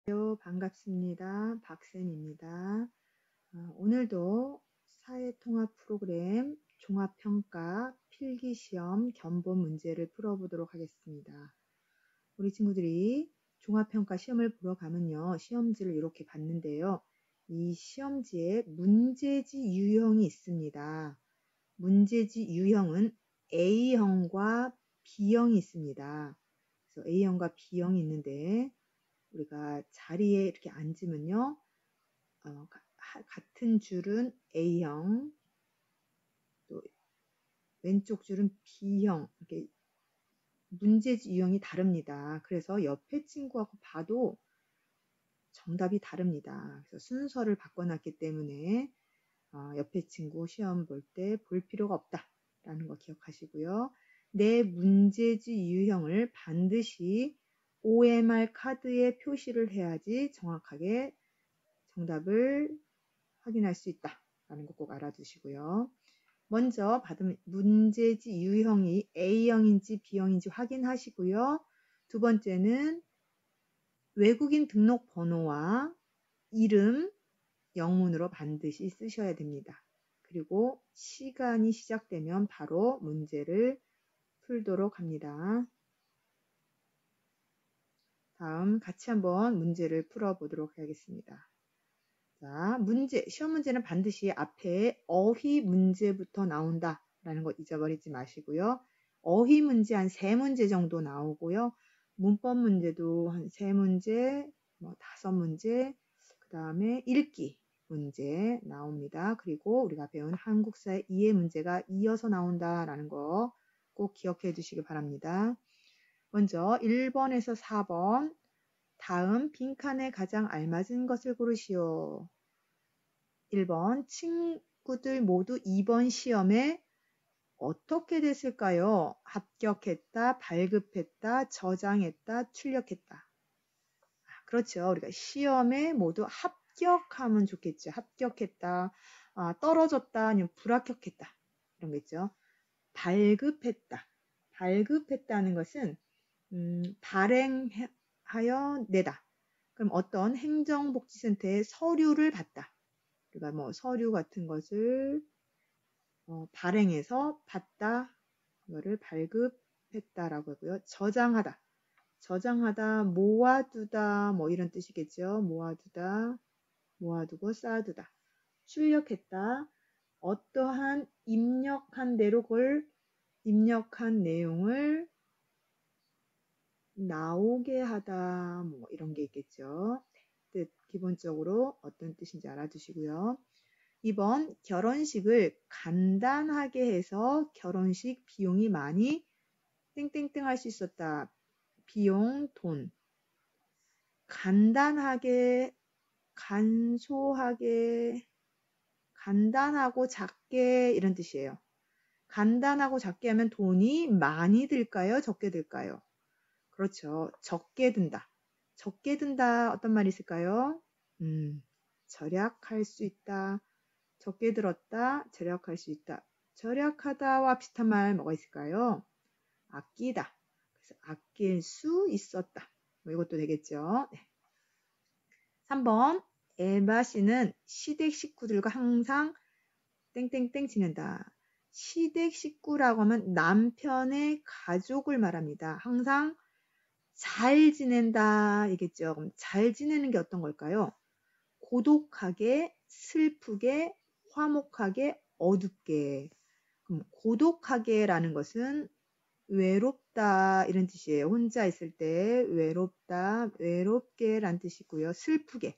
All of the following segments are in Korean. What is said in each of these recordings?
반갑습니다. 박쌤입니다. 오늘도 사회통합 프로그램 종합평가 필기시험 견본 문제를 풀어보도록 하겠습니다. 우리 친구들이 종합평가 시험을 보러 가면요. 시험지를 이렇게 봤는데요. 이 시험지에 문제지 유형이 있습니다. 문제지 유형은 A형과 B형이 있습니다. 그래서 A형과 B형이 있는데 우리가 자리에 이렇게 앉으면요. 같은 줄은 A형, 또 왼쪽 줄은 B형, 이렇게 문제지 유형이 다릅니다. 그래서 옆에 친구하고 봐도 정답이 다릅니다. 그래서 순서를 바꿔놨기 때문에 옆에 친구 시험 볼 때 볼 필요가 없다라는 거 기억하시고요. 내 문제지 유형을 반드시 OMR 카드에 표시를 해야지 정확하게 정답을 확인할 수 있다라는 거 꼭 알아두시고요. 먼저 받은 문제지 유형이 A형인지 B형인지 확인하시고요. 두 번째는 외국인 등록번호와 이름 영문으로 반드시 쓰셔야 됩니다. 그리고 시간이 시작되면 바로 문제를 풀도록 합니다. 다음 같이 한번 문제를 풀어보도록 하겠습니다. 자, 시험 문제는 반드시 앞에 어휘 문제부터 나온다라는 거 잊어버리지 마시고요. 어휘 문제 한 3문제 정도 나오고요. 문법 문제도 한 3문제, 5문제, 그 다음에 읽기 문제 나옵니다. 그리고 우리가 배운 한국사의 이해 문제가 이어서 나온다라는 거 꼭 기억해 두시기 바랍니다. 먼저 1번에서 4번 다음 빈칸에 가장 알맞은 것을 고르시오. 1번 친구들 모두 이번 시험에 어떻게 됐을까요? 합격했다, 발급했다, 저장했다, 출력했다. 그렇죠. 우리가 시험에 모두 합격하면 좋겠죠. 합격했다, 떨어졌다, 아니면 불합격했다. 이런 거 있죠. 발급했다. 발급했다는 것은 발행하여 내다. 그럼 어떤 행정복지센터에 서류를 받다. 우리가 서류 같은 것을 발행해서 받다. 이거를 발급했다라고 하고요. 저장하다. 저장하다, 모아두다, 이런 뜻이겠죠. 모아두다, 모아두고 쌓아두다. 출력했다. 어떠한 입력한 대로 그걸 입력한 내용을 나오게 하다, 이런 게 있겠죠. 뜻, 기본적으로 어떤 뜻인지 알아두시고요. 2번, 결혼식을 간단하게 해서 결혼식 비용이 많이 땡땡땡 할 수 있었다. 비용, 돈. 간단하게, 간소하게, 간단하고 작게 이런 뜻이에요. 간단하고 작게 하면 돈이 많이 들까요? 적게 들까요? 그렇죠. 적게 든다. 적게 든다 어떤 말이 있을까요? 절약할 수 있다. 적게 들었다. 절약할 수 있다. 절약하다와 비슷한 말 뭐가 있을까요? 아끼다. 그래서 아낄 수 있었다. 이것도 되겠죠. 네. 3번 에바 씨는 시댁 식구들과 항상 땡땡땡 지낸다. 시댁 식구라고 하면 남편의 가족을 말합니다. 항상 잘 지낸다 이겠죠. 그럼 잘 지내는 게 어떤 걸까요? 고독하게, 슬프게, 화목하게, 어둡게. 그럼 고독하게라는 것은 외롭다 이런 뜻이에요. 혼자 있을 때 외롭다, 외롭게란 뜻이고요. 슬프게,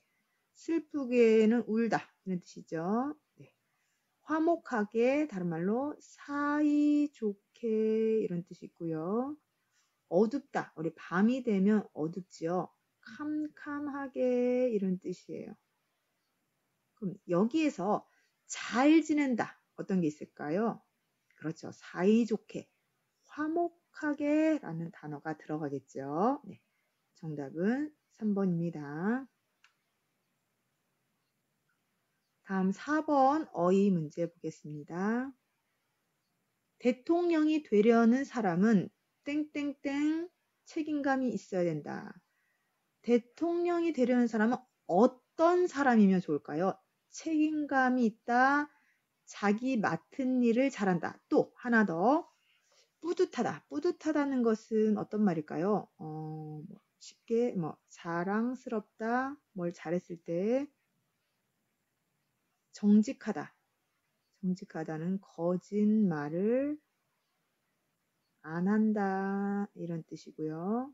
슬프게는 울다 이런 뜻이죠. 네. 화목하게 다른 말로 사이좋게 이런 뜻이 있고요. 어둡다. 우리 밤이 되면 어둡지요. 캄캄하게 이런 뜻이에요. 그럼 여기에서 잘 지낸다. 어떤 게 있을까요? 그렇죠. 사이좋게, 화목하게 라는 단어가 들어가겠죠. 네. 정답은 3번입니다. 다음 4번 어휘 문제 보겠습니다. 대통령이 되려는 사람은 땡땡땡 책임감이 있어야 된다. 대통령이 되려는 사람은 어떤 사람이면 좋을까요? 책임감이 있다. 자기 맡은 일을 잘한다. 또 하나 더. 뿌듯하다. 뿌듯하다는 것은 어떤 말일까요? 쉽게 자랑스럽다. 뭘 잘했을 때 정직하다. 정직하다는 거짓말을 안 한다. 이런 뜻이고요.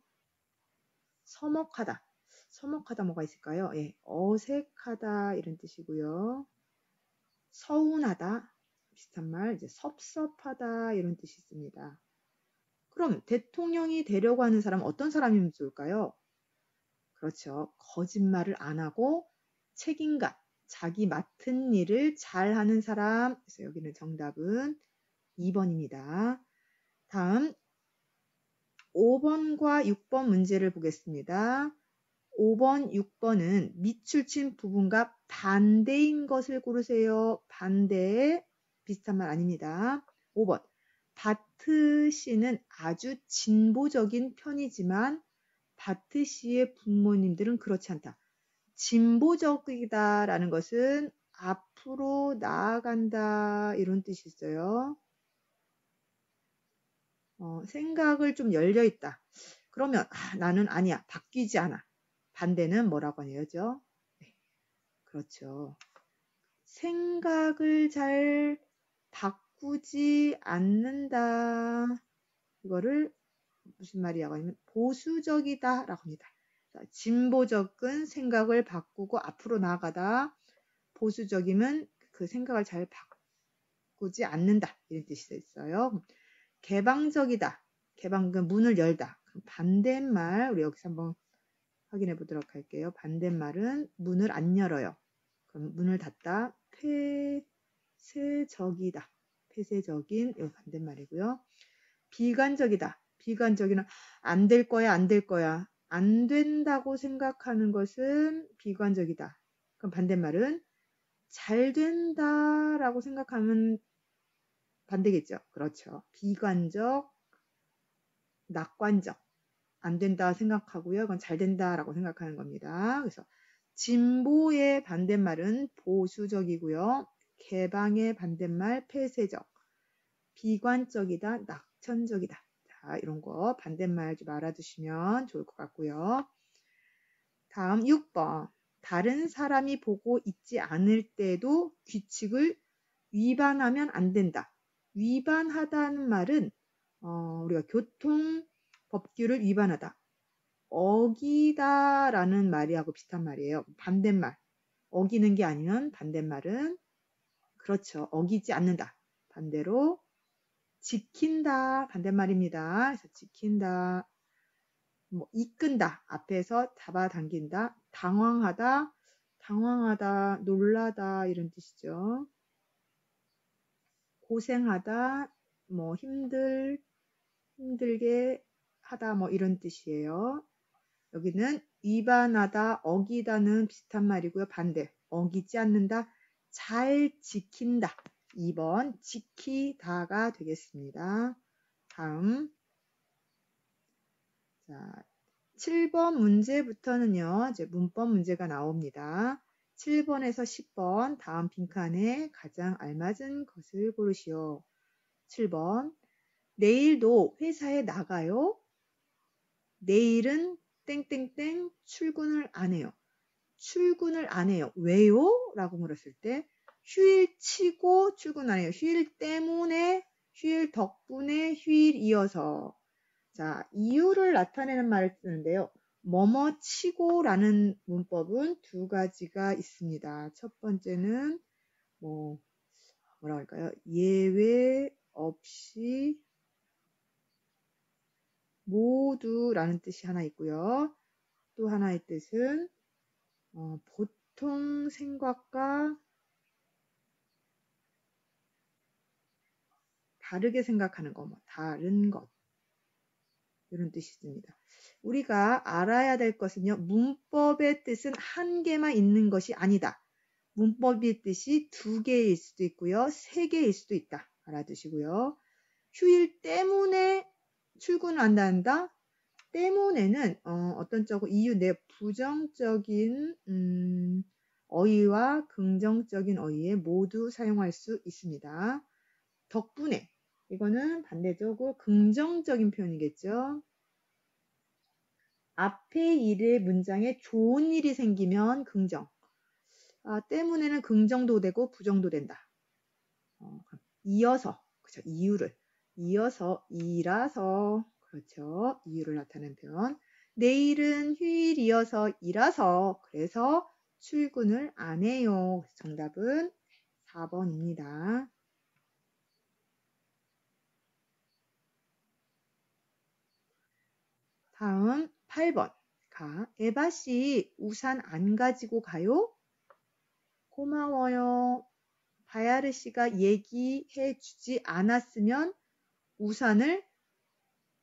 서먹하다. 서먹하다 뭐가 있을까요? 예, 어색하다 이런 뜻이고요. 서운하다. 비슷한 말, 이제 섭섭하다 이런 뜻이 있습니다. 그럼 대통령이 되려고 하는 사람은 어떤 사람이면 좋을까요? 그렇죠. 거짓말을 안 하고 책임감, 자기 맡은 일을 잘하는 사람. 그래서 여기는 정답은 2번입니다. 다음 5번과 6번 문제를 보겠습니다. 5번, 6번은 밑줄 친 부분과 반대인 것을 고르세요. 반대, 비슷한 말 아닙니다. 5번, 바트 씨는 아주 진보적인 편이지만 바트 씨의 부모님들은 그렇지 않다. 진보적이다라는 것은 앞으로 나아간다 이런 뜻이 있어요. 생각을 좀 열려있다. 그러면 나는 아니야. 바뀌지 않아. 반대는 뭐라고 하죠? 네, 그렇죠. 생각을 잘 바꾸지 않는다. 이거를 무슨 말이라고 하냐면 보수적이다 라고 합니다. 진보적은 생각을 바꾸고 앞으로 나아가다. 보수적이면 그 생각을 잘 바꾸지 않는다. 이런 뜻이 있어요. 개방적이다. 개방은 문을 열다. 반대말 우리 여기서 한번 확인해 보도록 할게요. 반대말은 문을 안 열어요. 그럼 문을 닫다. 폐쇄적이다. 폐쇄적인 이 반대말이고요. 비관적이다. 비관적이는 안 될 거야, 안 될 거야. 안 된다고 생각하는 것은 비관적이다. 그럼 반대말은 잘 된다라고 생각하면 반대겠죠. 그렇죠. 비관적, 낙관적. 안 된다 생각하고요. 그건 잘 된다라고 생각하는 겁니다. 그래서 진보의 반대말은 보수적이고요. 개방의 반대말 폐쇄적. 비관적이다, 낙천적이다. 자, 이런 거 반대말 좀 알아두시면 좋을 것 같고요. 다음 6번. 다른 사람이 보고 있지 않을 때도 규칙을 위반하면 안 된다. 위반하다는 말은 우리가 교통 법규를 위반하다. 어기다라는 말이하고 비슷한 말이에요. 반대말. 어기는 게 아니면 반대말은 그렇죠. 어기지 않는다. 반대로 지킨다. 반대말입니다. 그래서 지킨다. 이끈다. 앞에서 잡아당긴다. 당황하다. 당황하다. 놀라다. 이런 뜻이죠. 고생하다. 힘들게 하다. 이런 뜻이에요. 여기는 위반하다, 어기다는 비슷한 말이고요. 반대, 어기지 않는다, 잘 지킨다. 2번, 지키다가 되겠습니다. 다음, 자, 7번 문제부터는요, 이제 문법 문제가 나옵니다. 7번에서 10번, 다음 빈칸에 가장 알맞은 것을 고르시오. 7번, 내일도 회사에 나가요? 내일은 땡땡땡 출근을 안 해요. 출근을 안 해요. 왜요? 라고 물었을 때 휴일 치고 출근 안 해요. 휴일 때문에, 휴일 덕분에, 휴일이어서. 자, 이유를 나타내는 말을 쓰는데요. 뭐뭐 치고라는 문법은 두 가지가 있습니다. 첫 번째는 뭐라 할까요? 예외 없이 모두라는 뜻이 하나 있고요. 또 하나의 뜻은 보통 생각과 다르게 생각하는 것, 다른 것 이런 뜻이 있습니다. 우리가 알아야 될 것은요. 문법의 뜻은 한 개만 있는 것이 아니다. 문법의 뜻이 두 개일 수도 있고요. 세 개일 수도 있다. 알아두시고요. 휴일 때문에 출근을 안 한다. 때문에는 어떤 쪽 이유 내 부정적인 어휘와 긍정적인 어휘에 모두 사용할 수 있습니다. 덕분에 이거는 반대적으로 긍정적인 표현이겠죠. 앞에 일의 문장에 좋은 일이 생기면 긍정. 때문에는 긍정도 되고 부정도 된다. 이어서, 그렇죠. 이유를. 이어서, 이라서, 그렇죠. 이유를 나타내는 표현. 내일은 휴일이어서 이라서, 그래서 출근을 안 해요. 정답은 4번입니다. 다음 8번. 에바씨 우산 안 가지고 가요? 고마워요. 바야르 씨가 얘기해 주지 않았으면 우산을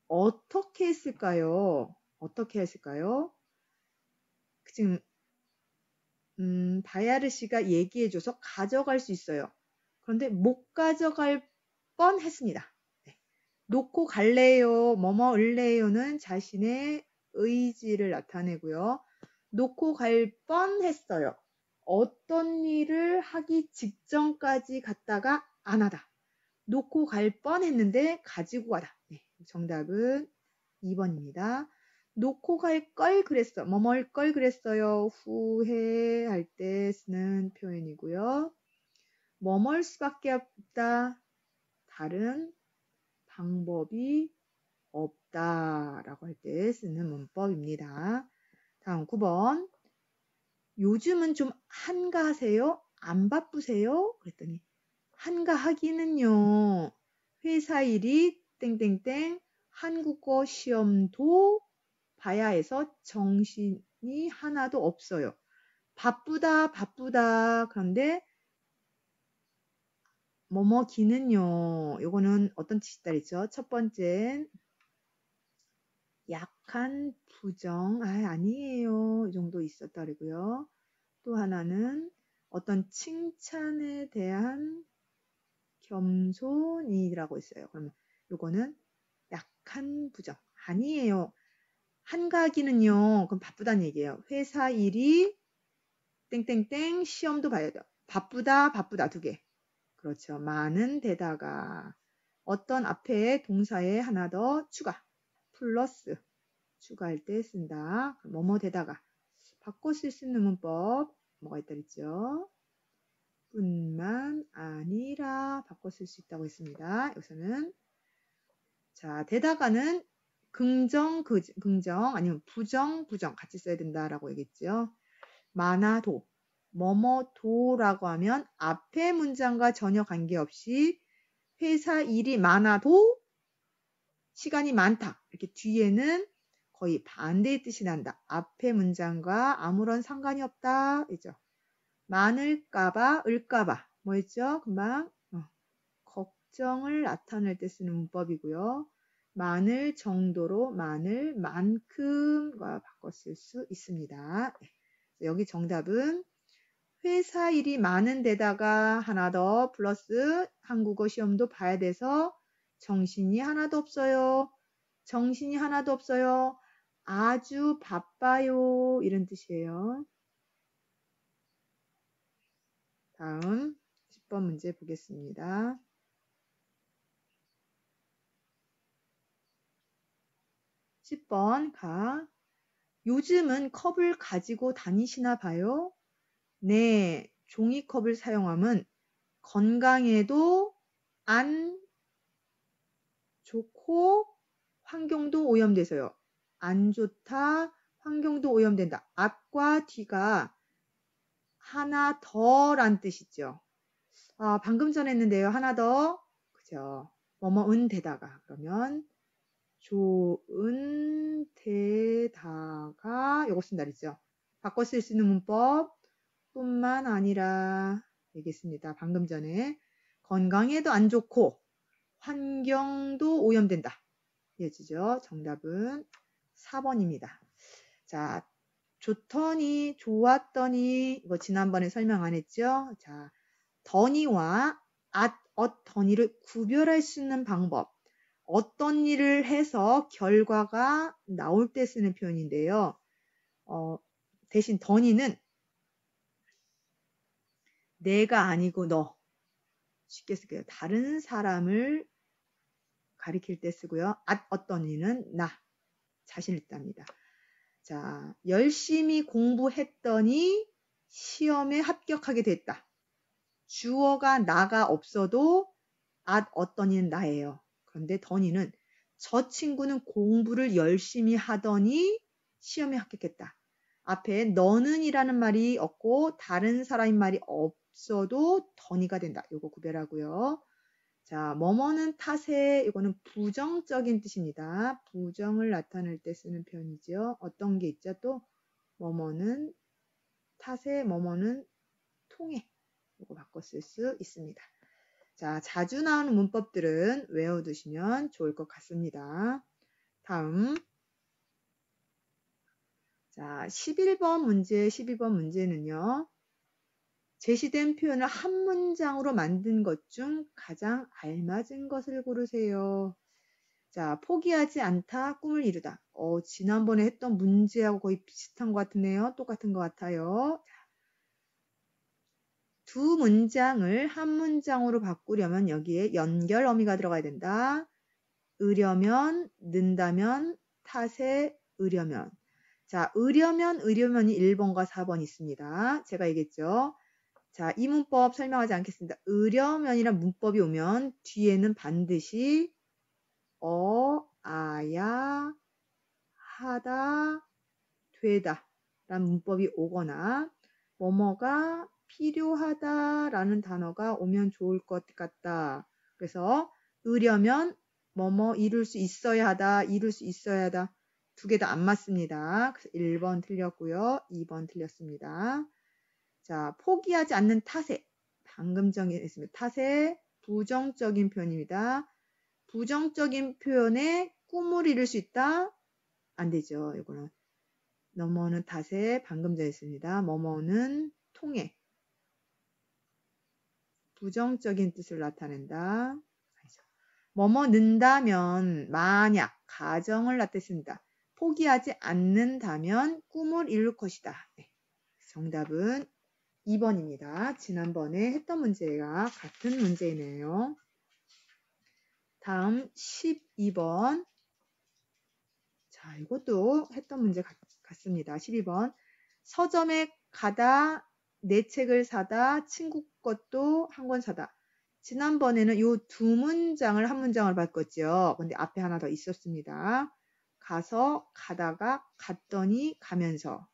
어떻게 했을까요? 어떻게 했을까요? 지금 바야르 씨가 얘기해줘서 가져갈 수 있어요. 그런데 못 가져갈 뻔했습니다. 네. 놓고 갈래요, 뭐뭐 을래요는 자신의 의지를 나타내고요. 놓고 갈 뻔했어요. 어떤 일을 하기 직전까지 갔다가 안 하다. 놓고 갈 뻔했는데 가지고 가다. 네, 정답은 2번입니다. 놓고 갈 걸 그랬어. 뭐뭘 걸 그랬어요. 후회할 때 쓰는 표현이고요. 뭐뭘 수밖에 없다. 다른 방법이 없다라고 할 때 쓰는 문법입니다. 다음 9번. 요즘은 좀 한가하세요? 안 바쁘세요? 그랬더니 한가하기는요. 회사 일이 땡땡땡 한국어 시험도 봐야 해서 정신이 하나도 없어요. 바쁘다 바쁘다. 그런데 뭐뭐기는요. 요거는 어떤 뜻이 있다랬죠? 첫 번째 약한 부정 아니에요. 이 정도 있었다 그러고요. 또 하나는 어떤 칭찬에 대한 겸손이라고 있어요. 그러면 요거는 약한 부정 아니에요. 한가하기는요. 그럼 바쁘다는 얘기예요. 회사 일이 땡땡땡 시험도 봐야 돼요. 바쁘다 바쁘다 두 개. 그렇죠. 많은 데다가 어떤 앞에 동사에 하나 더 추가 플러스 추가할 때 쓴다. 뭐뭐 데다가 바꿔 쓸 수 있는 문법 뭐가 있다 그랬죠? 뿐만 아니라 바꿔 쓸 수 있다고 했습니다. 여기서는 자 데다가는 긍정 아니면 부정 같이 써야 된다라고 얘기했죠. 많아도 뭐뭐도라고 하면 앞에 문장과 전혀 관계없이 회사 일이 많아도 시간이 많다. 이렇게 뒤에는 거의 반대의 뜻이 난다. 앞에 문장과 아무런 상관이 없다. 이죠. 많을까봐, 을까봐. 뭐였죠? 금방 걱정을 나타낼 때 쓰는 문법이고요. 많을 정도로 많을 만큼과 바꿔 쓸 수 있습니다. 여기 정답은 회사 일이 많은 데다가 하나 더 플러스 한국어 시험도 봐야 돼서 정신이 하나도 없어요. 정신이 하나도 없어요. 아주 바빠요. 이런 뜻이에요. 다음 10번 문제 보겠습니다. 10번 요즘은 컵을 가지고 다니시나 봐요? 네, 종이컵을 사용하면 건강에도 안 좋고 환경도 오염돼서요. 안 좋다, 환경도 오염된다. 앞과 뒤가 하나 더란 뜻이죠. 방금 전에 했는데요. 하나 더. 그죠? 뭐뭐은 데다가. 그러면 좋은 데다가 요거 쓴다 그랬죠. 바꿔 쓸 수 있는 문법 뿐만 아니라 얘기했습니다. 방금 전에 건강에도 안 좋고 환경도 오염된다. 이어지죠. 정답은 4번입니다. 자, 좋더니, 좋았더니, 이거 지난번에 설명 안 했죠? 자, 더니와 엇더니를 구별할 수 있는 방법. 어떤 일을 해서 결과가 나올 때 쓰는 표현인데요. 대신 더니는 내가 아니고 너. 쉽게 쓸게요. 다른 사람을 가리킬 때 쓰고요. 어떤 이는 나. 자신을 뜻합니다. 자, 열심히 공부했더니 시험에 합격하게 됐다. 주어가 나가 없어도 어떤 이는 나예요. 그런데 더니는 저 친구는 공부를 열심히 하더니 시험에 합격했다. 앞에 너는 이라는 말이 없고 다른 사람의 말이 없어도 더니가 된다. 요거 구별하고요. 자, 뭐뭐는 탓에 이거는 부정적인 뜻입니다. 부정을 나타낼 때 쓰는 표현이죠. 어떤 게 있죠? 또 뭐뭐는 탓에 뭐뭐는 통해. 이거 바꿔 쓸 수 있습니다. 자, 자주 나오는 문법들은 외워두시면 좋을 것 같습니다. 다음. 자, 11번 문제, 12번 문제는요. 제시된 표현을 한 문장으로 만든 것 중 가장 알맞은 것을 고르세요. 자, 포기하지 않다, 꿈을 이루다. 지난번에 했던 문제하고 거의 비슷한 것 같으네요. 똑같은 것 같아요. 두 문장을 한 문장으로 바꾸려면 여기에 연결 어미가 들어가야 된다. 으려면, 는다면, 탓에, 으려면. 자, 으려면이 1번과 4번 있습니다. 제가 얘기했죠. 자, 이 문법 설명하지 않겠습니다. 으려면이란 문법이 오면 뒤에는 반드시 아야, 하다, 되다 라는 문법이 오거나 뭐뭐가 필요하다 라는 단어가 오면 좋을 것 같다. 그래서 으려면 뭐뭐 이룰 수 있어야 하다, 이룰 수 있어야 하다. 두 개 다 안 맞습니다. 그래서 1번 틀렸고요. 2번 틀렸습니다. 자, 포기하지 않는 탓에 방금 정했습니다. 탓에 부정적인 표현입니다. 부정적인 표현에 꿈을 이룰 수 있다? 안 되죠. 이거는 뭐뭐는 탓에 방금 정했습니다. 뭐뭐는 통해 부정적인 뜻을 나타낸다. 뭐뭐 는다면 만약 가정을 나타낸다. 포기하지 않는다면 꿈을 이룰 것이다. 네. 정답은 2번입니다. 지난번에 했던 문제가 같은 문제이네요. 다음 12번. 자, 이것도 했던 문제 같습니다. 12번. 서점에 가다, 내 책을 사다, 친구 것도 한 권 사다. 지난번에는 이 두 문장을 한 문장을 바꿨죠. 근데 앞에 하나 더 있었습니다. 가서, 가다가, 갔더니, 가면서.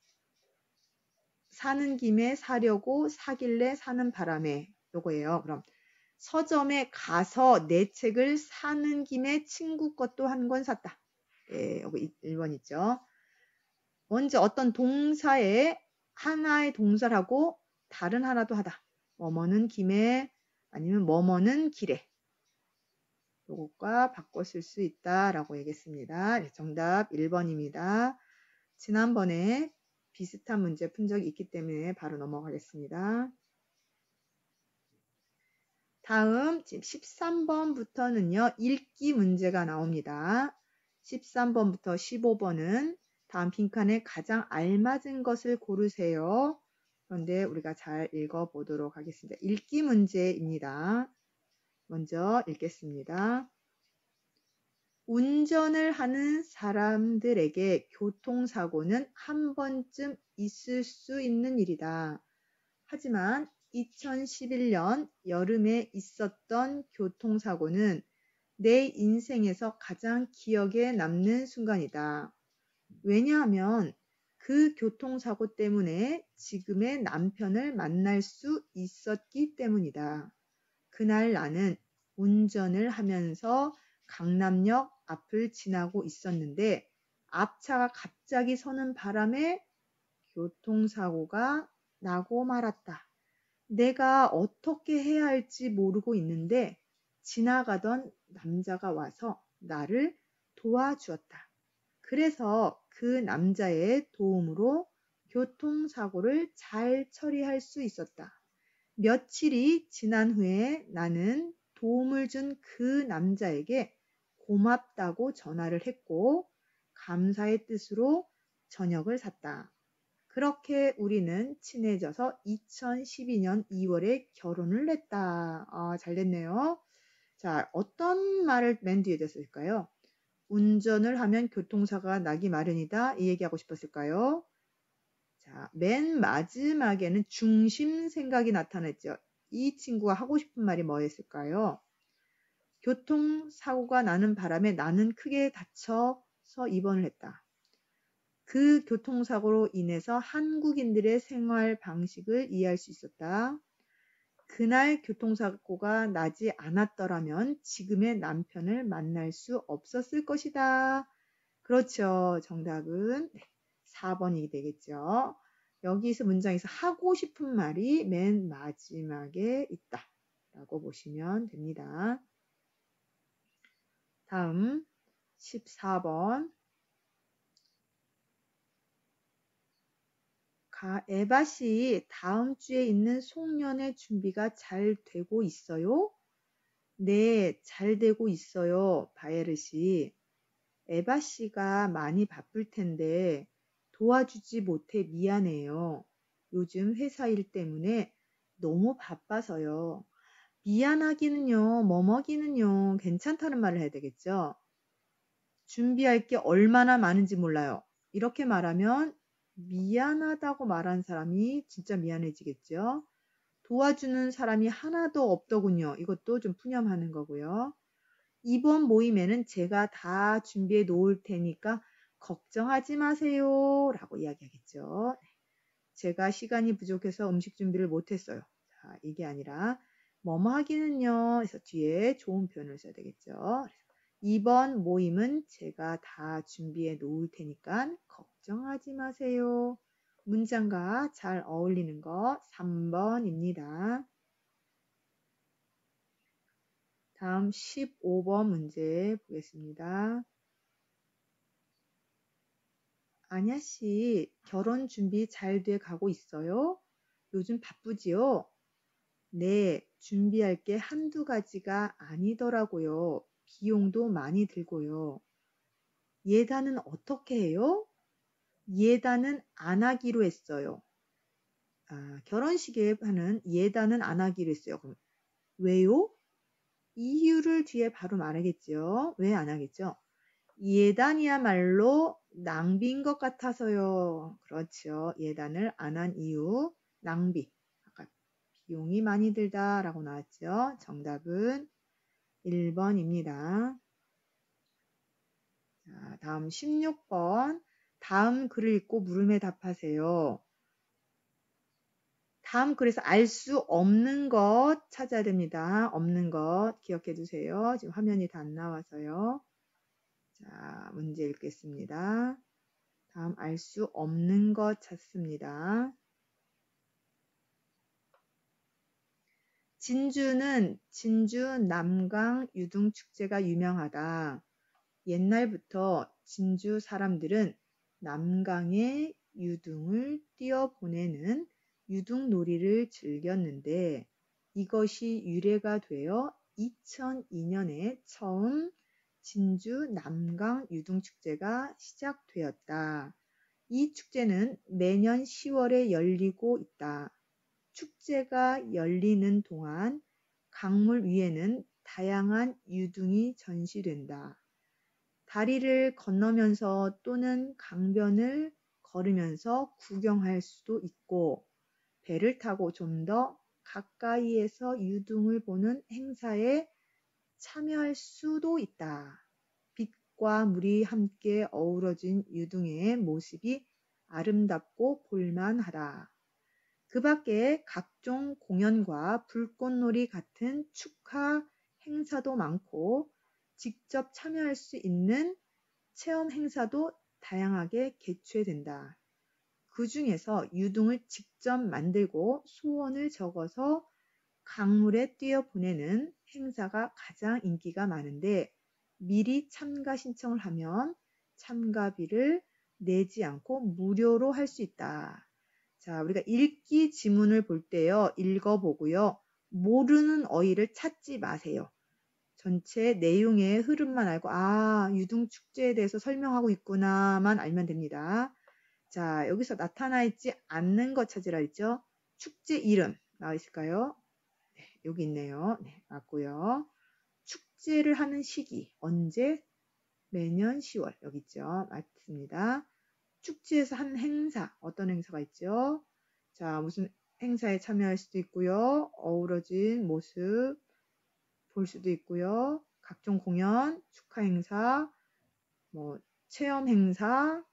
사는 김에 사려고, 사길래, 사는 바람에. 요거예요. 그럼 서점에 가서 내 책을 사는 김에 친구 것도 한 권 샀다. 예, 여기 1번 있죠. 먼저 어떤 동사에 하나의 동사를 하고 다른 하나도 하다. 뭐뭐는 김에 아니면 뭐뭐는 길에. 요것과 바꿔 쓸 수 있다라고 얘기했습니다. 네, 정답 1번입니다. 지난번에 비슷한 문제 푼 적이 있기 때문에 바로 넘어가겠습니다. 다음 지금 13번부터는요. 읽기 문제가 나옵니다. 13번부터 15번은 다음 빈칸에 가장 알맞은 것을 고르세요. 그런데 우리가 잘 읽어보도록 하겠습니다. 읽기 문제입니다. 먼저 읽겠습니다. 운전을 하는 사람들에게 교통사고는 한 번쯤 있을 수 있는 일이다. 하지만 2011년 여름에 있었던 교통사고는 내 인생에서 가장 기억에 남는 순간이다. 왜냐하면 그 교통사고 때문에 지금의 남편을 만날 수 있었기 때문이다. 그날 나는 운전을 하면서 강남역 앞을 지나고 있었는데 앞차가 갑자기 서는 바람에 교통사고가 나고 말았다. 내가 어떻게 해야 할지 모르고 있는데 지나가던 남자가 와서 나를 도와주었다. 그래서 그 남자의 도움으로 교통사고를 잘 처리할 수 있었다. 며칠이 지난 후에 나는 도움을 준 그 남자에게 고맙다고 전화를 했고 감사의 뜻으로 저녁을 샀다. 그렇게 우리는 친해져서 2012년 2월에 결혼을 했다. 잘 됐네요. 자, 어떤 말을 맨 뒤에 댔을까요? 운전을 하면 교통사고가 나기 마련이다. 이 얘기하고 싶었을까요? 자, 맨 마지막에는 중심 생각이 나타났죠. 이 친구가 하고 싶은 말이 뭐였을까요? 교통사고가 나는 바람에 나는 크게 다쳐서 입원을 했다. 그 교통사고로 인해서 한국인들의 생활 방식을 이해할 수 있었다. 그날 교통사고가 나지 않았더라면 지금의 남편을 만날 수 없었을 것이다. 그렇죠. 정답은 4번이 되겠죠. 여기서 문장에서 하고 싶은 말이 맨 마지막에 있다. 라고 보시면 됩니다. 다음 14번. 에바 씨, 다음 주에 있는 송년회 준비가 잘 되고 있어요? 네, 잘 되고 있어요. 바예르 씨. 에바 씨가 많이 바쁠 텐데 도와주지 못해 미안해요. 요즘 회사 일 때문에 너무 바빠서요. 미안하기는요, 뭐뭐기는요, 괜찮다는 말을 해야 되겠죠? 준비할 게 얼마나 많은지 몰라요. 이렇게 말하면 미안하다고 말한 사람이 진짜 미안해지겠죠? 도와주는 사람이 하나도 없더군요. 이것도 좀 푸념하는 거고요. 이번 모임에는 제가 다 준비해 놓을 테니까 걱정하지 마세요. 라고 이야기하겠죠. 제가 시간이 부족해서 음식 준비를 못했어요. 자, 이게 아니라 뭐뭐 하기는요. 그래서 뒤에 좋은 표현을 써야 되겠죠. 이번 모임은 제가 다 준비해 놓을 테니까 걱정하지 마세요. 문장과 잘 어울리는 거 3번입니다. 다음 15번 문제 보겠습니다. 아냐 씨, 결혼 준비 잘 돼 가고 있어요? 요즘 바쁘지요? 네, 준비할 게 한두 가지가 아니더라고요. 비용도 많이 들고요. 예단은 어떻게 해요? 예단은 안 하기로 했어요. 결혼식에 하는 예단은 안 하기로 했어요. 그럼 왜요? 이유를 뒤에 바로 말하겠죠. 왜 안 하겠죠? 예단이야말로 낭비인 것 같아서요. 그렇죠. 예단을 안 한 이유, 낭비. 아까 비용이 많이 들다라고 나왔죠. 정답은 1번입니다. 자, 다음 16번. 다음 글을 읽고 물음에 답하세요. 다음 글에서 알 수 없는 것 찾아야 됩니다. 없는 것 기억해 두세요. 지금 화면이 다 안 나와서요. 자, 문제 읽겠습니다. 다음 알 수 없는 것 찾습니다. 진주는 진주 남강 유등축제가 유명하다. 옛날부터 진주 사람들은 남강에 유등을 띄어보내는 유등놀이를 즐겼는데 이것이 유래가 되어 2002년에 처음 진주 남강 유등축제가 시작되었다. 이 축제는 매년 10월에 열리고 있다. 축제가 열리는 동안 강물 위에는 다양한 유등이 전시된다. 다리를 건너면서 또는 강변을 걸으면서 구경할 수도 있고 배를 타고 좀 더 가까이에서 유등을 보는 행사에 참여할 수도 있다. 빛과 물이 함께 어우러진 유등의 모습이 아름답고 볼만하다. 그 밖에 각종 공연과 불꽃놀이 같은 축하 행사도 많고 직접 참여할 수 있는 체험 행사도 다양하게 개최된다. 그 중에서 유등을 직접 만들고 소원을 적어서 강물에 띄어 보내는 행사가 가장 인기가 많은데 미리 참가 신청을 하면 참가비를 내지 않고 무료로 할 수 있다. 자, 우리가 읽기 지문을 볼 때요. 읽어보고요. 모르는 어휘를 찾지 마세요. 전체 내용의 흐름만 알고 유등축제에 대해서 설명하고 있구나만 알면 됩니다. 자, 여기서 나타나 있지 않는 것 찾으라 했죠. 축제 이름 나와 있을까요? 네, 여기 있네요. 네, 맞고요. 축제를 하는 시기 언제? 매년 10월 여기 있죠. 맞습니다. 축제에서 한 행사 어떤 행사가 있죠? 자, 무슨 행사에 참여할 수도 있고요. 어우러진 모습 볼 수도 있고요. 각종 공연, 축하 행사, 체험 행사,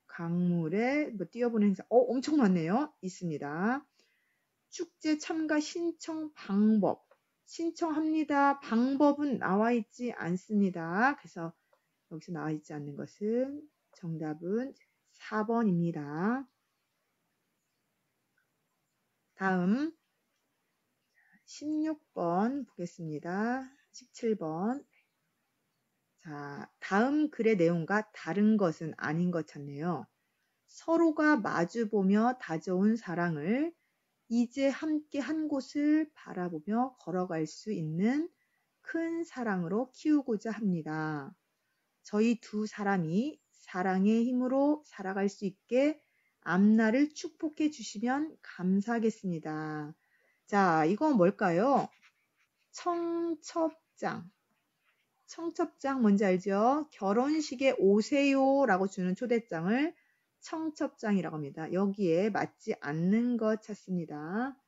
강물에 뛰어보는 행사. 엄청 많네요. 있습니다. 축제 참가 신청 방법. 신청합니다. 방법은 나와 있지 않습니다. 그래서 여기서 나와 있지 않는 것은 정답은 4번입니다. 다음 16번 보겠습니다. 17번. 자, 다음 글의 내용과 다른 것은 아닌 것 찾네요. 서로가 마주보며 다져온 사랑을 이제 함께 한 곳을 바라보며 걸어갈 수 있는 큰 사랑으로 키우고자 합니다. 저희 두 사람이 사랑의 힘으로 살아갈 수 있게 앞날을 축복해 주시면 감사하겠습니다. 자, 이건 뭘까요? 청첩장. 청첩장 뭔지 알죠? 결혼식에 오세요 라고 주는 초대장을 청첩장이라고 합니다. 여기에 맞지 않는 것 찾습니다.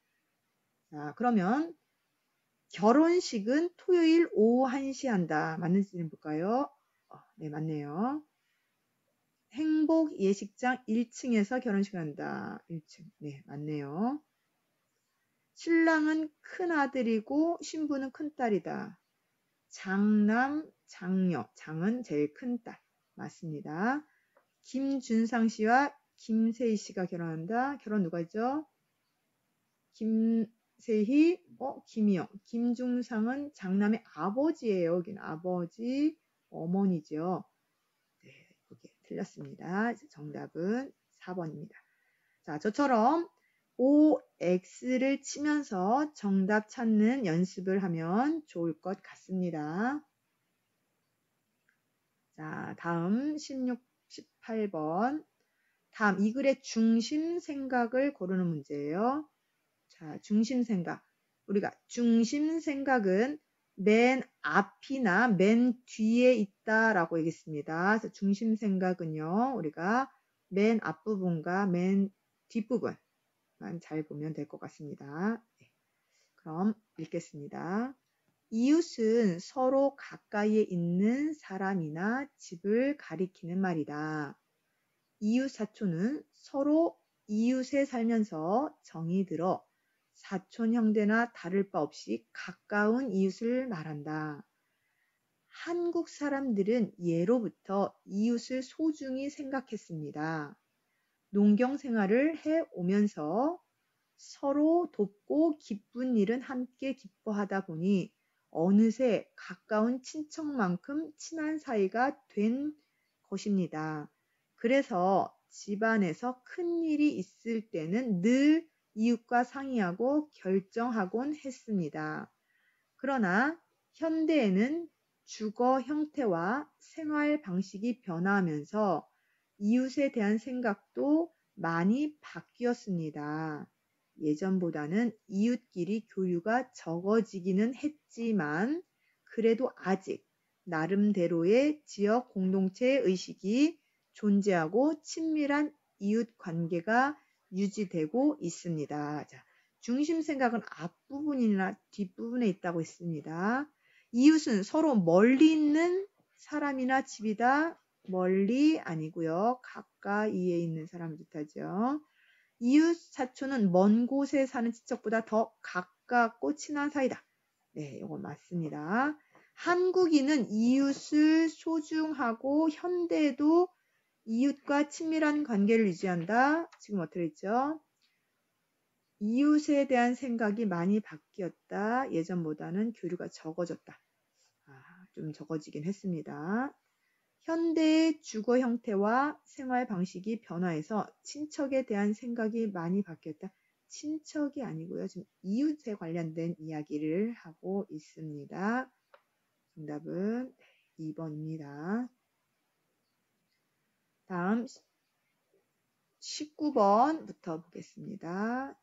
자, 그러면 결혼식은 토요일 오후 1시 한다. 맞는지는 볼까요? 네, 맞네요. 행복 예식장 1층에서 결혼식을 한다. 1층. 네, 맞네요. 신랑은 큰아들이고 신부는 큰딸이다. 장남, 장녀, 장은 제일 큰 딸. 맞습니다. 김준상 씨와 김세희 씨가 결혼한다. 결혼 누가 했죠? 김세희, 김희영. 김중상은 장남의 아버지예요. 여기는 아버지, 어머니죠. 네, 여기 틀렸습니다. 정답은 4번입니다. 자, 저처럼 OX를 치면서 정답 찾는 연습을 하면 좋을 것 같습니다. 자, 다음 16, 18번. 다음 이 글의 중심 생각을 고르는 문제예요. 자, 중심 생각. 우리가 중심 생각은 맨 앞이나 맨 뒤에 있다라고 얘기했습니다. 그래서 중심 생각은요, 우리가 맨 앞부분과 맨 뒷부분만 잘 보면 될 것 같습니다. 네, 그럼 읽겠습니다. 이웃은 서로 가까이에 있는 사람이나 집을 가리키는 말이다. 이웃 사촌은 서로 이웃에 살면서 정이 들어 사촌 형제나 다를 바 없이 가까운 이웃을 말한다. 한국 사람들은 예로부터 이웃을 소중히 생각했습니다. 농경 생활을 해 오면서 서로 돕고 기쁜 일은 함께 기뻐하다 보니 어느새 가까운 친척만큼 친한 사이가 된 것입니다. 그래서 집안에서 큰일이 있을 때는 늘 이웃과 상의하고 결정하곤 했습니다. 그러나 현대에는 주거 형태와 생활 방식이 변화하면서 이웃에 대한 생각도 많이 바뀌었습니다. 예전보다는 이웃끼리 교류가 적어지기는 했지만 그래도 아직 나름대로의 지역 공동체 의식이 존재하고 친밀한 이웃 관계가 유지되고 있습니다. 자, 중심 생각은 앞부분이나 뒷부분에 있다고 했습니다. 이웃은 서로 멀리 있는 사람이나 집이다. 멀리 아니고요. 가까이에 있는 사람을 뜻하죠. 이웃 사촌은 먼 곳에 사는 친척보다 더 가깝고 친한 사이다. 네, 이거 맞습니다. 한국인은 이웃을 소중하고 현대에도 이웃과 친밀한 관계를 유지한다. 지금 어떻게 했죠? 이웃에 대한 생각이 많이 바뀌었다. 예전보다는 교류가 적어졌다. 좀 적어지긴 했습니다. 현대의 주거 형태와 생활 방식이 변화해서 친척에 대한 생각이 많이 바뀌었다. 친척이 아니고요. 지금 이웃에 관련된 이야기를 하고 있습니다. 정답은 2번입니다. 다음 19번부터 보겠습니다.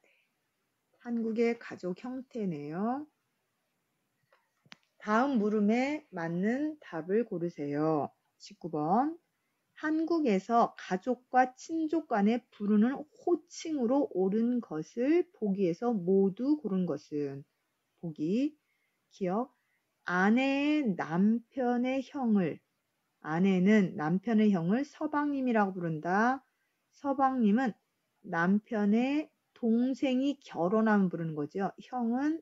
한국의 가족 형태네요. 다음 물음에 맞는 답을 고르세요. 19번. 한국에서 가족과 친족 간에 부르는 호칭으로 옳은 것을 보기에서 모두 고른 것은 보기, 기억, 아내의 남편의 형을, 아내는 남편의 형을 서방님이라고 부른다. 서방님은 남편의 동생이 결혼하면 부르는 거죠. 형은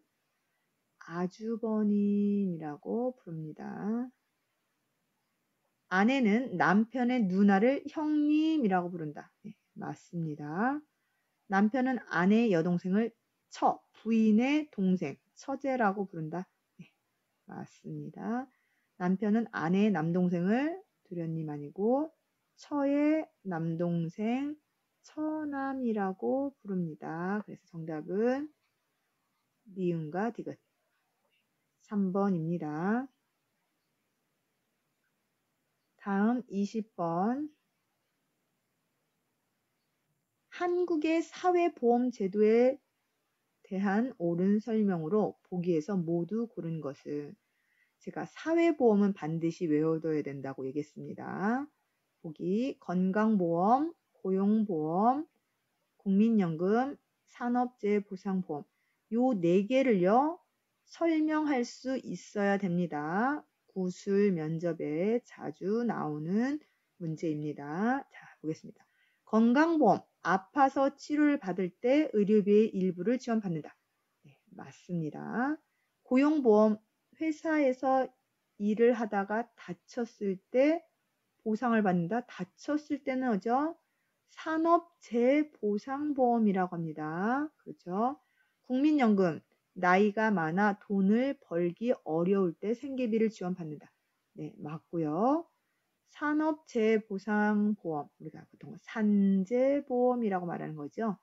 아주버님이라고 부릅니다. 아내는 남편의 누나를 형님이라고 부른다. 네, 맞습니다. 남편은 아내의 여동생을 부인의 동생, 처제라고 부른다. 네, 맞습니다. 남편은 아내의 남동생을 도련님 아니고 처의 남동생, 처남이라고 부릅니다. 그래서 정답은 니은과 디귿 3번입니다. 다음 20번. 한국의 사회보험제도에 대한 옳은 설명으로 보기에서 모두 고른 것은 제가 사회보험은 반드시 외워둬야 된다고 얘기했습니다. 보기 건강보험, 고용보험, 국민연금, 산업재해보상보험 요 4개를요 설명할 수 있어야 됩니다. 구술 면접에 자주 나오는 문제입니다. 자, 보겠습니다. 건강보험, 아파서 치료를 받을 때 의료비의 일부를 지원받는다. 네, 맞습니다. 고용보험, 회사에서 일을 하다가 다쳤을 때 보상을 받는다. 다쳤을 때는 뭐죠? 산업재해보상보험이라고 합니다. 그렇죠? 국민연금, 나이가 많아 돈을 벌기 어려울 때 생계비를 지원받는다. 네, 맞고요. 산업재해보상보험, 우리가 보통 산재보험이라고 말하는 거죠.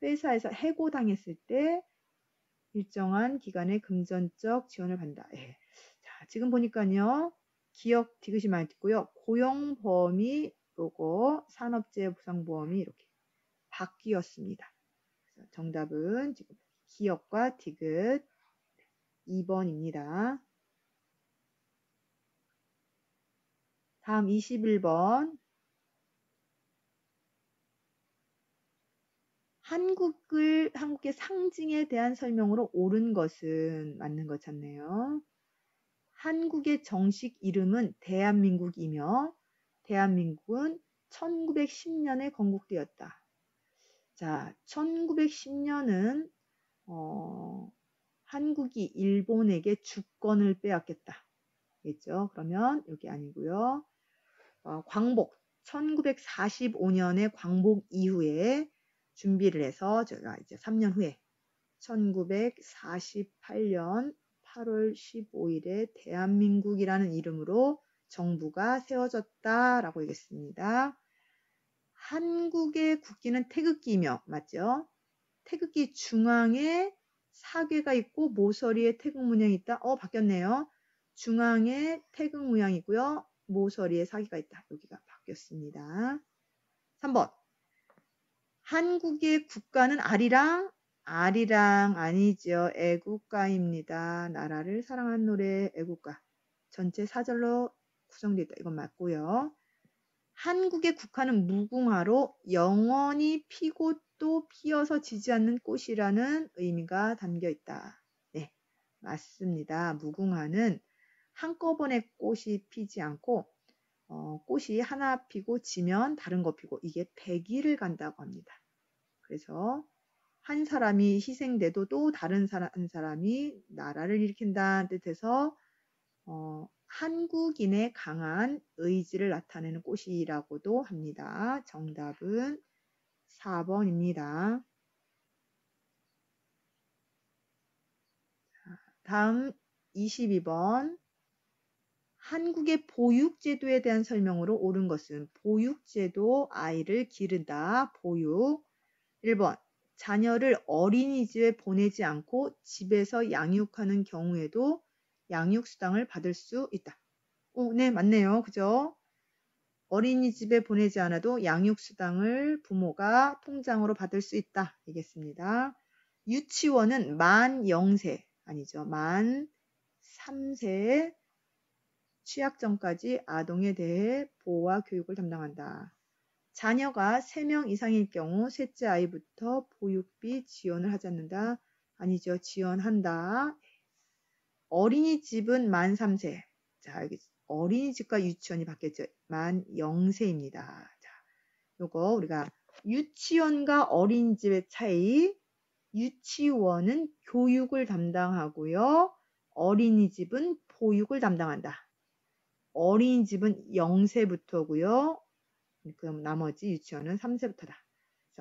회사에서 해고당했을 때 일정한 기간의 금전적 지원을 받는다. 예. 자, 지금 보니까요. 기억 디귿이 많이 듣고요. 고용보험이 요거 산업재해보상보험이 이렇게 바뀌었습니다. 그래서 정답은 지금 기억과 디귿 2번입니다. 다음 21번. 한국의 상징에 대한 설명으로 옳은 것은 맞는 것 같네요. 한국의 정식 이름은 대한민국이며 대한민국은 1910년에 건국되었다. 자, 1910년은 한국이 일본에게 주권을 빼앗겼다. 겠죠? 그러면 여기 아니고요. 광복 1945년에 광복 이후에 준비를 해서 제가 이제 3년 후에 1948년 8월 15일에 대한민국이라는 이름으로 정부가 세워졌다라고 얘기했습니다. 한국의 국기는 태극기이며 맞죠? 태극기 중앙에 사괴가 있고 모서리에 태극 문양이 있다. 바뀌었네요. 중앙에 태극 모양이고요. 모서리에 사기가 있다. 여기가 바뀌었습니다. 3번. 한국의 국가는 아리랑 아니죠. 애국가입니다. 나라를 사랑한 노래 애국가. 전체 4절로 구성되어 있다. 이건 맞고요. 한국의 국화는 무궁화로 영원히 피고 또 피어서 지지 않는 꽃이라는 의미가 담겨 있다. 네, 맞습니다. 무궁화는 한꺼번에 꽃이 피지 않고 꽃이 하나 피고 지면 다른 거 피고 이게 100일을 간다고 합니다. 그래서 한 사람이 희생돼도 또 다른 한 사람이 나라를 일으킨다는 뜻에서 한국인의 강한 의지를 나타내는 꽃이라고도 합니다. 정답은 4번입니다. 다음 22번. 한국의 보육제도에 대한 설명으로 옳은 것은 보육제도 아이를 기른다. 보육. 1번. 자녀를 어린이집에 보내지 않고 집에서 양육하는 경우에도 양육수당을 받을 수 있다. 네, 맞네요. 그죠? 어린이집에 보내지 않아도 양육수당을 부모가 통장으로 받을 수 있다. 되겠습니다. 유치원은 만 0세, 아니죠. 만 3세 취약 전까지 아동에 대해 보호와 교육을 담당한다. 자녀가 3명 이상일 경우 셋째 아이부터 보육비 지원을 하지 않는다. 아니죠. 지원한다. 어린이집은 만 3세. 자, 여기 어린이집과 유치원이 바뀌었죠. 만 0세입니다. 자, 요거 우리가 유치원과 어린이집의 차이. 유치원은 교육을 담당하고요. 어린이집은 보육을 담당한다. 어린이집은 0세부터고요. 그럼 나머지 유치원은 3세부터다.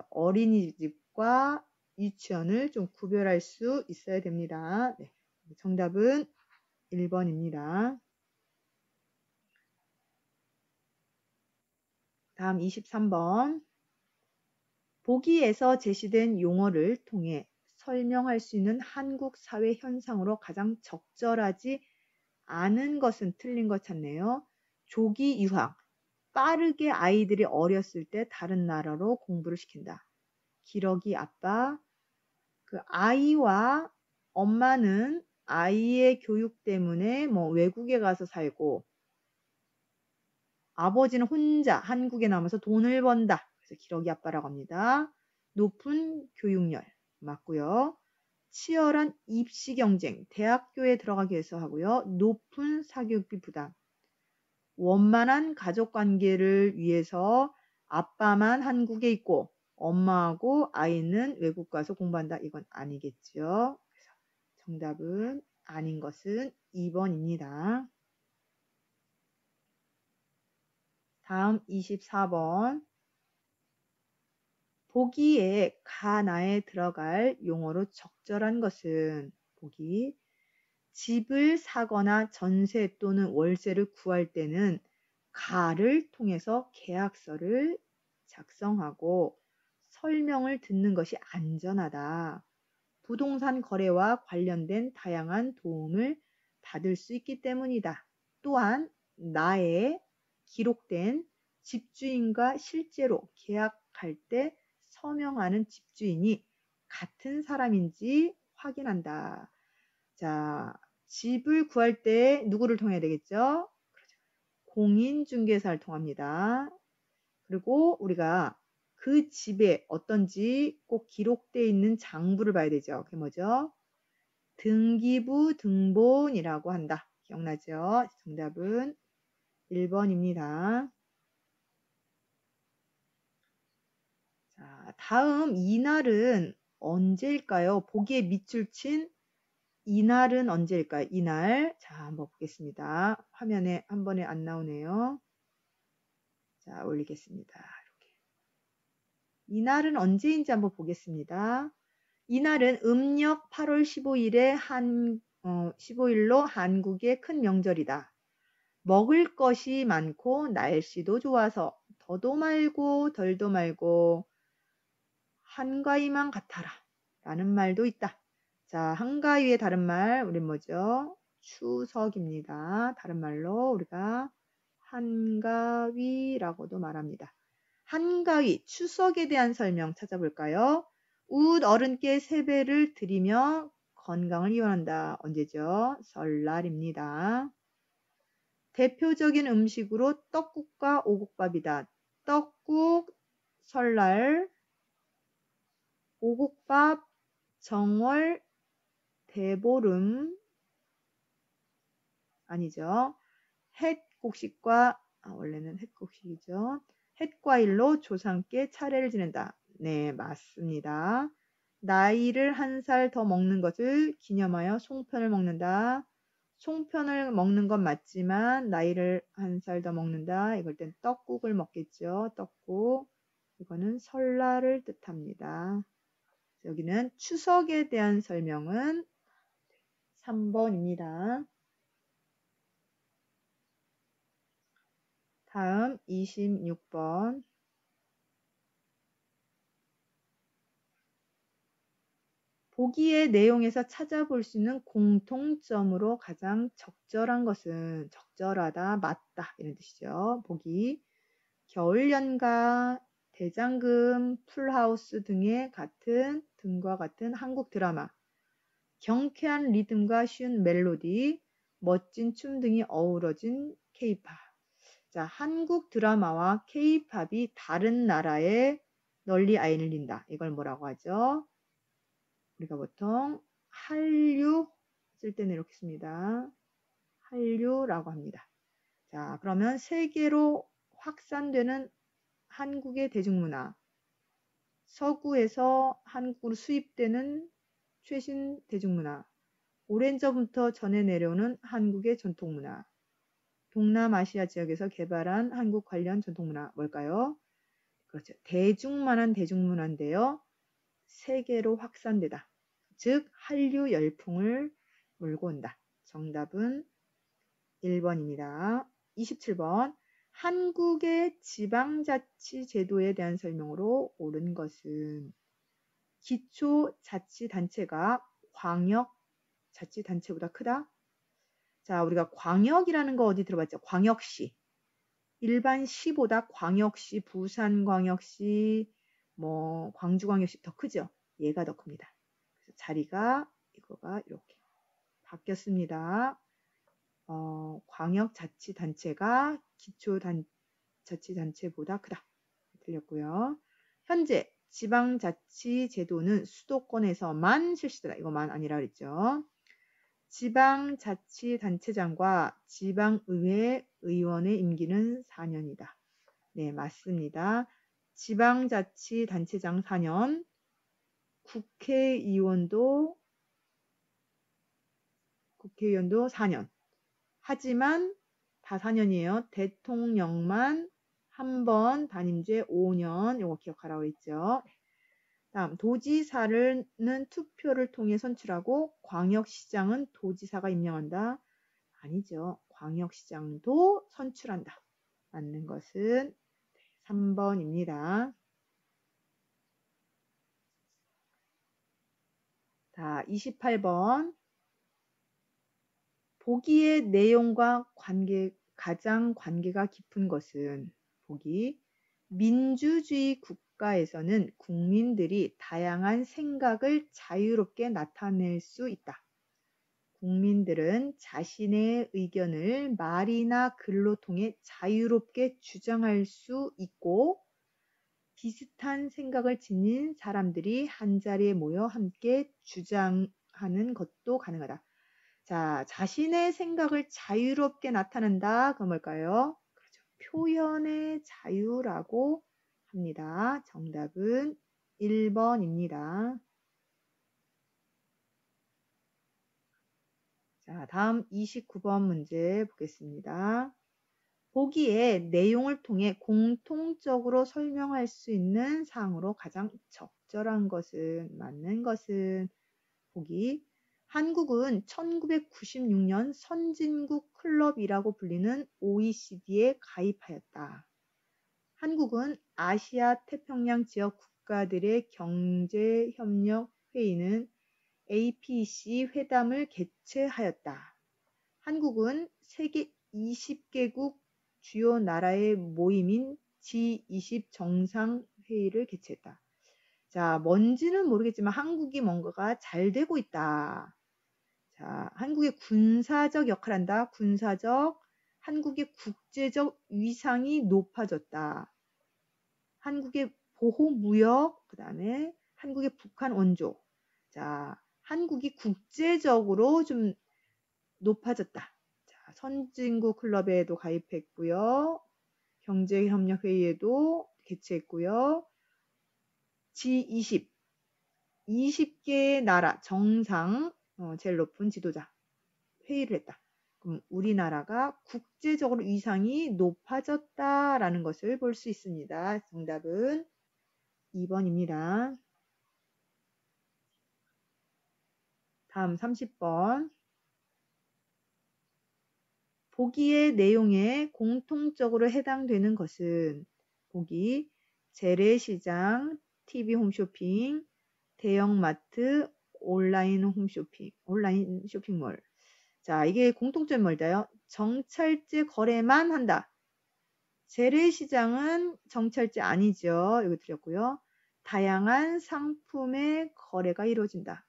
어린이집과 유치원을 좀 구별할 수 있어야 됩니다. 네, 정답은 1번입니다. 다음 23번. 보기에서 제시된 용어를 통해 설명할 수 있는 한국 사회 현상으로 가장 적절하지 않은 것은 틀린 것 찾네요. 조기 유학. 빠르게 아이들이 어렸을 때 다른 나라로 공부를 시킨다. 기러기 아빠. 그 아이와 엄마는 아이의 교육 때문에 뭐 외국에 가서 살고 아버지는 혼자 한국에 남아서 돈을 번다. 그래서 기러기 아빠라고 합니다. 높은 교육열 맞고요. 치열한 입시 경쟁, 대학교에 들어가기 위해서 하고요. 높은 사교육비 부담, 원만한 가족 관계를 위해서 아빠만 한국에 있고 엄마하고 아이는 외국 가서 공부한다. 이건 아니겠죠. 그래서 정답은 아닌 것은 2번입니다. 다음 24번. 보기에 가나에 들어갈 용어로 적절한 것은 보기. 집을 사거나 전세 또는 월세를 구할 때는 가를 통해서 계약서를 작성하고 설명을 듣는 것이 안전하다. 부동산 거래와 관련된 다양한 도움을 받을 수 있기 때문이다. 또한 나의 기록된 집주인과 실제로 계약할 때 서명하는 집주인이 같은 사람인지 확인한다. 자, 집을 구할 때 누구를 통해야 되겠죠? 공인중개사를 통합니다. 그리고 우리가 그 집에 어떤지 꼭 기록되어 있는 장부를 봐야 되죠. 그게 뭐죠? 등기부 등본이라고 한다. 기억나죠? 정답은 1번입니다. 자, 다음 이날은 언제일까요? 보기에 밑줄 친 이날은 언제일까요? 이날. 자, 한번 보겠습니다. 화면에 한 번에 안 나오네요. 자, 올리겠습니다. 이렇게. 이날은 언제인지 한번 보겠습니다. 이날은 음력 8월 15일에 15일로 한국의 큰 명절이다. 먹을 것이 많고 날씨도 좋아서 더도 말고 덜도 말고 한가위만 같아라 라는 말도 있다. 자, 한가위의 다른 말 우리 뭐죠? 추석입니다. 다른 말로 우리가 한가위라고도 말합니다. 한가위, 추석에 대한 설명 찾아볼까요? 웃 어른께 세배를 드리며 건강을 이원한다. 언제죠? 설날입니다. 대표적인 음식으로 떡국과 오곡밥이다. 떡국, 설날, 오곡밥, 정월, 대보름, 아니죠. 햇곡식과, 원래는 햇곡식이죠. 햇과일로 조상께 차례를 지낸다. 네, 맞습니다. 나이를 한 살 더 먹는 것을 기념하여 송편을 먹는다. 송편을 먹는 건 맞지만 나이를 한 살 더 먹는다. 이걸 땐 떡국을 먹겠죠. 떡국. 이거는 설날을 뜻합니다. 여기는 추석에 대한 설명은 3번입니다. 다음 26번. 보기의 내용에서 찾아볼 수 있는 공통점으로 가장 적절한 것은 적절하다, 맞다 이런 뜻이죠. 보기. 겨울연가, 대장금, 풀하우스 등과 같은 한국 드라마. 경쾌한 리듬과 쉬운 멜로디, 멋진 춤 등이 어우러진 K-팝. 자, 한국 드라마와 K-팝이 다른 나라에 널리 알린다. 이걸 뭐라고 하죠? 우리가 보통 한류 쓸 때는 이렇게 씁니다. 한류라고 합니다. 자, 그러면 세계로 확산되는 한국의 대중문화, 서구에서 한국으로 수입되는 최신 대중문화, 오랜 전부터 전해 내려오는 한국의 전통문화, 동남아시아 지역에서 개발한 한국 관련 전통문화 뭘까요? 그렇죠. 대중만한 대중문화인데요. 세계로 확산되다. 즉 한류 열풍을 몰고 온다. 정답은 1번입니다. 27번. 한국의 지방자치제도에 대한 설명으로 옳은 것은 기초자치단체가 광역자치단체보다 크다? 자, 우리가 광역이라는 거 어디 들어봤죠? 광역시. 일반 시보다 광역시, 부산광역시, 광주광역시 더 크죠? 얘가 더 큽니다. 그래서 자리가 이거가 이렇게 바뀌었습니다. 광역자치단체가 기초자치단체보다 크다. 틀렸고요. 현재 지방자치제도는 수도권에서만 실시되다. 이거만 아니라 그랬죠. 지방자치단체장과 지방의회 의원의 임기는 4년이다. 네, 맞습니다. 지방자치단체장 4년, 국회의원도 4년. 하지만 다 4년이에요. 대통령만 한 번 단임제 5년. 이거 기억하라고 했죠. 다음 도지사는 투표를 통해 선출하고 광역시장은 도지사가 임명한다. 아니죠. 광역시장도 선출한다. 맞는 것은 3번입니다. 자, 28번. 보기의 내용과 가장 관계가 깊은 것은 보기. 민주주의 국가에서는 국민들이 다양한 생각을 자유롭게 나타낼 수 있다. 국민들은 자신의 의견을 말이나 글로 통해 자유롭게 주장할 수 있고 비슷한 생각을 지닌 사람들이 한자리에 모여 함께 주장하는 것도 가능하다. 자, 자신의 생각을 자유롭게 나타낸다. 그건 뭘까요? 그렇죠. 표현의 자유라고 합니다. 정답은 1번입니다. 자, 다음 29번 문제 보겠습니다. 보기에 내용을 통해 공통적으로 설명할 수 있는 사항으로 가장 적절한 것은, 맞는 것은 보기. 한국은 1996년 선진국 클럽이라고 불리는 OECD에 가입하였다. 한국은 아시아 태평양 지역 국가들의 경제협력 회의는 APEC 회담을 개최하였다. 한국은 세계 20개국 주요 나라의 모임인 G20 정상회의를 개최했다. 자, 뭔지는 모르겠지만 한국이 뭔가가 잘 되고 있다. 자, 한국의 군사적 역할을 한다. 한국의 국제적 위상이 높아졌다. 한국의 보호무역, 그 다음에 한국의 북한 원조. 자, 한국이 국제적으로 좀 높아졌다. 자, 선진국 클럽에도 가입했고요. 경제협력회의에도 개최했고요. G20, 20개의 나라 정상, 제일 높은 지도자 회의를 했다. 그럼 우리나라가 국제적으로 위상이 높아졌다라는 것을 볼 수 있습니다. 정답은 2번입니다. 다음 30번. 보기의 내용에 공통적으로 해당되는 것은 보기, 재래시장, TV 홈쇼핑, 대형마트, 온라인 홈쇼핑, 온라인 쇼핑몰. 자, 이게 공통점이 뭘까요? 정찰제 거래만 한다. 재래시장은 정찰제 아니죠. 이거 드렸고요. 다양한 상품의 거래가 이루어진다.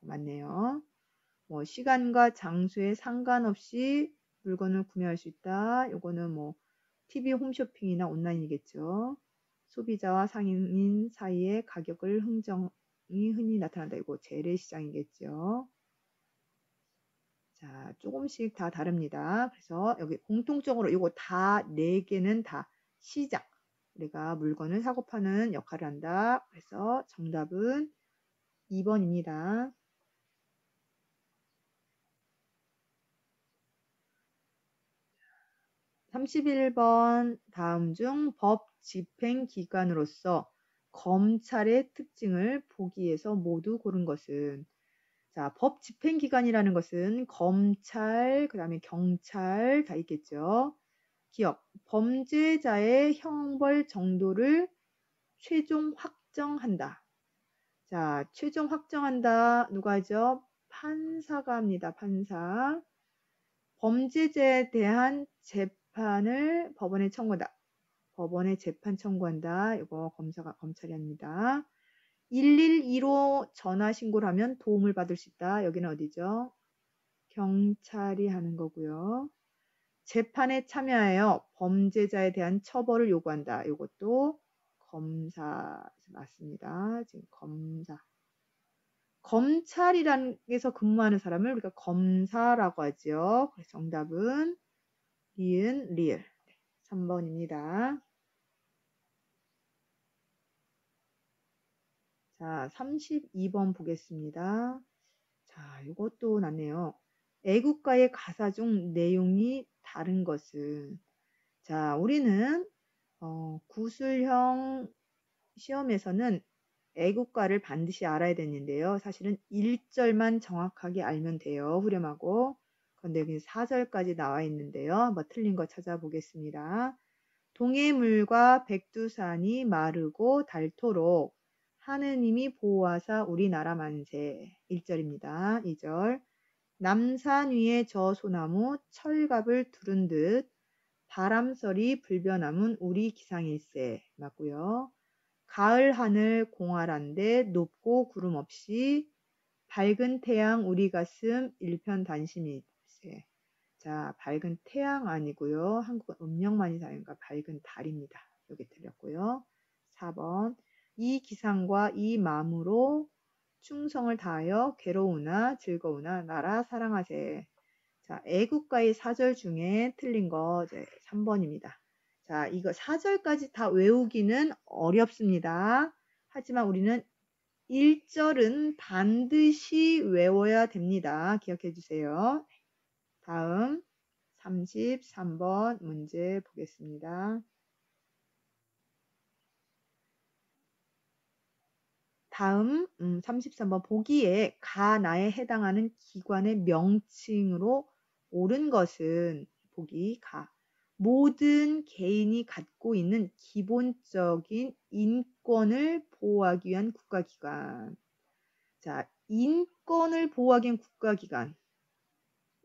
맞네요. 뭐 시간과 장소에 상관없이 물건을 구매할 수 있다. 요거는 뭐 TV 홈쇼핑이나 온라인이겠죠. 소비자와 상인 사이의 가격을 흥정이 흔히 나타난다. 이거 재래시장이겠죠. 자, 조금씩 다 다릅니다. 그래서 여기 공통적으로 이거 다 4개는 다 시장. 우리가 물건을 사고 파는 역할을 한다. 그래서 정답은 2번입니다. 31번 다음 중 법 집행기관으로서 검찰의 특징을 보기에서 모두 고른 것은 자, 법 집행기관이라는 것은 검찰, 그 다음에 경찰 다 있겠죠. 기억, 범죄자의 형벌 정도를 최종 확정한다. 자, 최종 확정한다. 누가 하죠? 판사가 합니다. 판사. 범죄자에 대한 재판을 법원에 청구한다. 법원에 재판 청구한다. 이거 검찰이 합니다. 112로 전화 신고를 하면 도움을 받을 수 있다. 여기는 어디죠? 경찰이 하는 거고요. 재판에 참여하여 범죄자에 대한 처벌을 요구한다. 이것도 검사 맞습니다. 지금 검사. 검찰이라는 데서 근무하는 사람을 우리가 검사라고 하죠. 그래서 정답은 리은 리을 3번입니다. 자, 32번 보겠습니다. 자, 이것도 났네요. 애국가의 가사 중 내용이 다른 것은 자, 우리는 구술형 시험에서는 애국가를 반드시 알아야 되는데요. 사실은 1절만 정확하게 알면 돼요. 후렴하고. 그런데 여기 4절까지 나와 있는데요. 한번 틀린 거 찾아보겠습니다. 동해물과 백두산이 마르고 닳도록 하느님이 보호하사 우리나라 만세. 1절입니다. 2절. 남산 위에 저 소나무 철갑을 두른 듯 바람서리 불변함은 우리 기상일세. 맞고요. 가을 하늘 공활한데 높고 구름 없이 밝은 태양 우리 가슴 일편단심일세. 자, 밝은 태양 아니고요. 한국은 음력만이 다니까 밝은 달입니다. 여기 틀렸고요. 4번. 이 기상과 이 마음으로 충성을 다하여 괴로우나 즐거우나 나라 사랑하세. 자, 애국가의 4절 중에 틀린 거 이제 3번입니다. 자, 이거 4절까지 다 외우기는 어렵습니다. 하지만 우리는 1절은 반드시 외워야 됩니다. 기억해 주세요. 다음 33번 문제 보겠습니다. 다음 33번 보기에 가나에 해당하는 기관의 명칭으로 옳은 것은 보기 가 모든 개인이 갖고 있는 기본적인 인권을 보호하기 위한 국가기관. 자, 인권을 보호하기 위한 국가기관.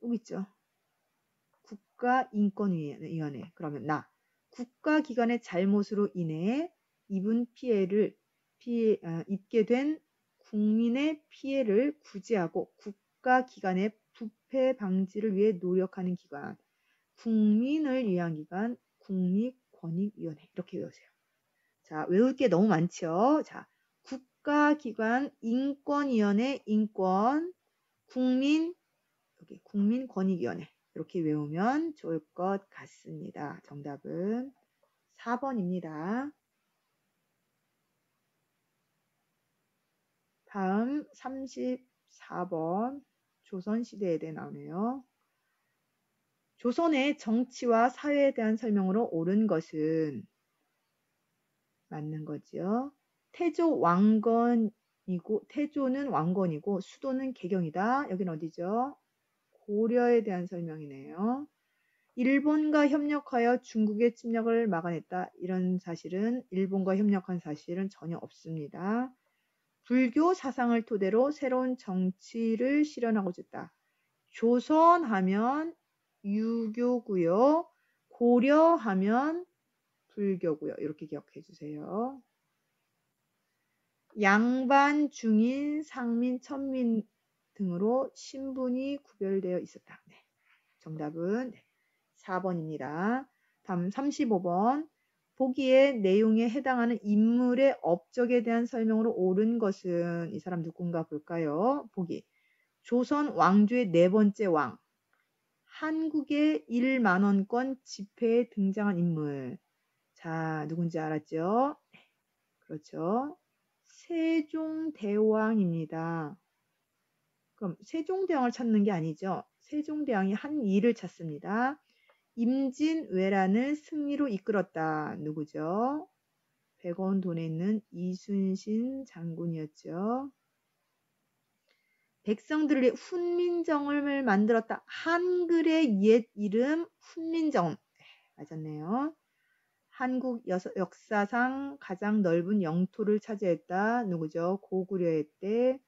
여기 있죠. 국가인권위원회. 그러면 국가기관의 잘못으로 인해 입은 피해를 입게 된 국민의 피해를 구제하고 국가기관의 부패 방지를 위해 노력하는 기관. 국민을 위한 기관, 국립권익위원회. 이렇게 외우세요. 자, 외울 게 너무 많죠? 자, 국가기관, 인권위원회, 인권, 여기 국민권익위원회. 이렇게 외우면 좋을 것 같습니다. 정답은 4번입니다. 다음 34번 조선시대에 대해 나오네요. 조선의 정치와 사회에 대한 설명으로 옳은 것은 맞는 거죠. 태조는 왕건이고 수도는 개경이다. 여기는 어디죠? 고려에 대한 설명이네요. 일본과 협력하여 중국의 침략을 막아냈다. 이런 사실은 일본과 협력한 사실은 전혀 없습니다. 불교 사상을 토대로 새로운 정치를 실현하고자 했다. 조선하면 유교고요. 고려하면 불교고요. 이렇게 기억해 주세요. 양반, 중인, 상민, 천민 등으로 신분이 구별되어 있었다. 네. 정답은 4번입니다. 다음 35번. 보기의 내용에 해당하는 인물의 업적에 대한 설명으로 옳은 것은 이 사람 누군가 볼까요? 보기. 조선 왕조의 네 번째 왕. 한국의 1만원권 지폐에 등장한 인물. 자, 누군지 알았죠? 그렇죠. 세종대왕입니다. 그럼 세종대왕을 찾는 게 아니죠. 세종대왕이 한 일을 찾습니다. 임진왜란을 승리로 이끌었다. 누구죠? 100원 돈에 있는 이순신 장군이었죠. 백성들을 위해 훈민정음을 만들었다. 한글의 옛 이름 훈민정음. 맞았네요. 한국 역사상 가장 넓은 영토를 차지했다. 누구죠? 고구려의 때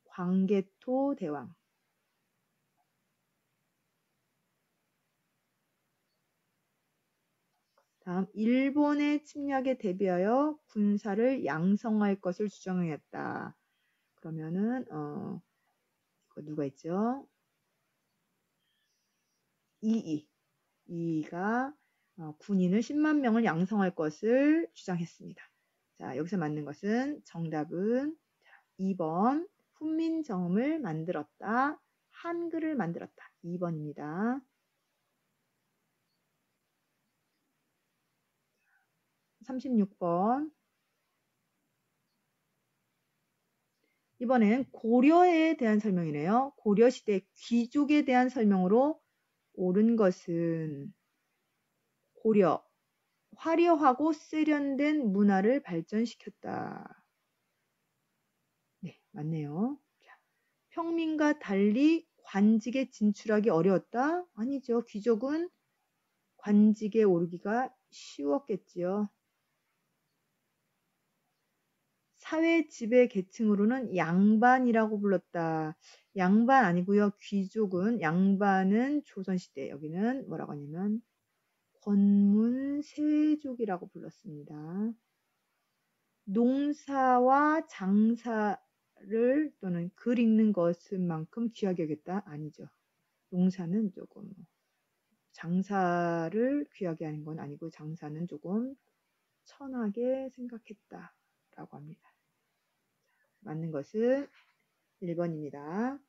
광개토 대왕. 다음 일본의 침략에 대비하여 군사를 양성할 것을 주장했다. 그러면은 누가 있죠? 이이가 군인을 10만 명을 양성할 것을 주장했습니다. 자, 여기서 맞는 것은 정답은 2번 훈민정음을 만들었다. 한글을 만들었다. 2번입니다. 36번. 이번엔 고려에 대한 설명이네요. 고려시대 귀족에 대한 설명으로 옳은 것은 고려, 화려하고 세련된 문화를 발전시켰다. 네, 맞네요. 자, 평민과 달리 관직에 진출하기 어려웠다? 아니죠. 귀족은 관직에 오르기가 쉬웠겠지요. 사회 지배 계층으로는 양반이라고 불렀다. 양반 아니고요. 귀족은 양반은 조선시대 여기는 뭐라고 하냐면 권문세족이라고 불렀습니다. 농사와 장사를 또는 글 읽는 것만큼 귀하게 여겼다? 아니죠. 농사는 조금 장사를 귀하게 하는 건 아니고 장사는 조금 천하게 생각했다라고 합니다. 맞는 것은 1번입니다.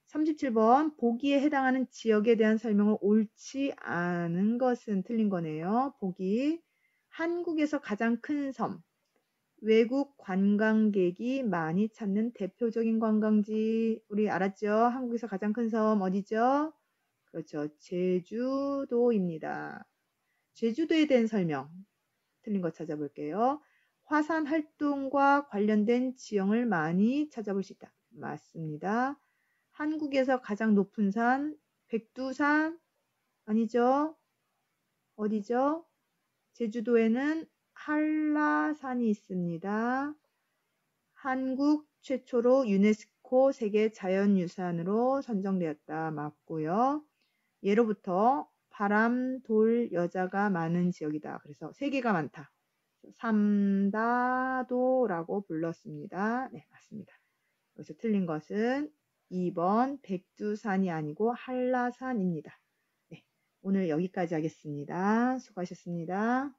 37번 보기에 해당하는 지역에 대한 설명을 옳지 않은 것은 틀린 거네요. 보기 한국에서 가장 큰 섬, 외국 관광객이 많이 찾는 대표적인 관광지 우리 알았죠? 한국에서 가장 큰 섬 어디죠? 그렇죠. 제주도입니다. 제주도에 대한 설명 틀린 거 찾아볼게요. 화산 활동과 관련된 지형을 많이 찾아볼 수 있다. 맞습니다. 한국에서 가장 높은 산 백두산 아니죠? 어디죠? 제주도에는 한라산이 있습니다. 한국 최초로 유네스코 세계 자연유산으로 선정되었다. 맞고요. 예로부터 바람, 돌, 여자가 많은 지역이다. 그래서 세계가 많다. 삼다도라고 불렀습니다. 네, 맞습니다. 여기서 틀린 것은 2번 백두산이 아니고 한라산입니다. 네, 오늘 여기까지 하겠습니다. 수고하셨습니다.